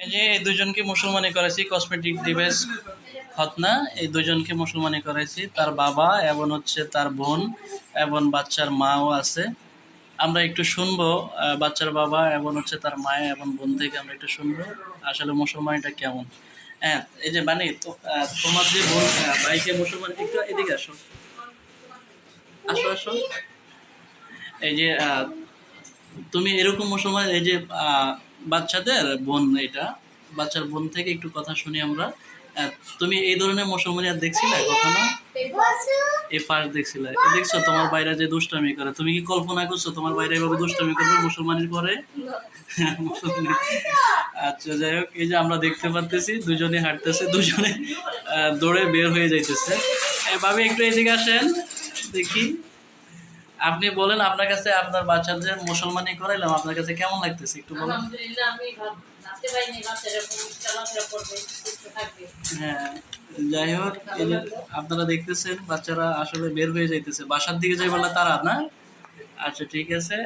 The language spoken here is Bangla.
এই যে এই দুজনকে মুসলমানি করেছি, কসমেটিক ডিভাইস খতনা, এই দুজনকে মুসলমানি করেছি। তার বাবা এবং হচ্ছে তার বোন এবং বাচ্চার মাও আছে। আমরা একটু শুনবো বাচ্চার বাবা এবং হচ্ছে তার মায়া এবং বোন থেকে আমরা একটু শুনবো আসলে মুসলমানিটা কেমন। হ্যাঁ, এই যে মানে তোমার যে বোন ভাইকে মুসলমান, একটু এদিকে আসো, আসো আসো। এই যে তুমি এরকম মুসলমান, এই যে বাচ্চাদের বোন, এটা বাচ্চার বোন থেকে একটু কথা শুনি আমরা। আহ, তুমি এই ধরনের মুসলমানি আর দেখছিলে কখনো? এই ফার্স্ট দেখছিলে? দেখছো তোমার বাইরে যে দুষ্টামি করে, তুমি কি কল্পনা করছো তোমার বাইরে এভাবে দুষ্টামি করবে মুসলমানের পরে? আচ্ছা, যাই হোক, এই যে আমরা দেখতে পাচ্তেছি দুজনে হাঁটতেছে, দুজনে দৌড়ে বের হয়ে যাইতেছে। ভাবি একটু এদিকে আসেন দেখি। আপনি বলেন, আপনার কাছে আপনার বাচ্চাদের মুসলমানি করাইলাম, আপনার কাছে কেমন লাগতেছে একটু বলেন। আলহামদুলিল্লাহ, আমি ভাবতে পারিনি বাচ্চারা চলাফেরা করবে, সুস্থ থাকবে। হ্যাঁ, যাই হোক, এই যে আপনারা দেখতেছেন বাচ্চারা আসলে বের হয়ে যাইতেছে, বাসার দিকে যাই বলে তারা না। আচ্ছা, ঠিক আছে।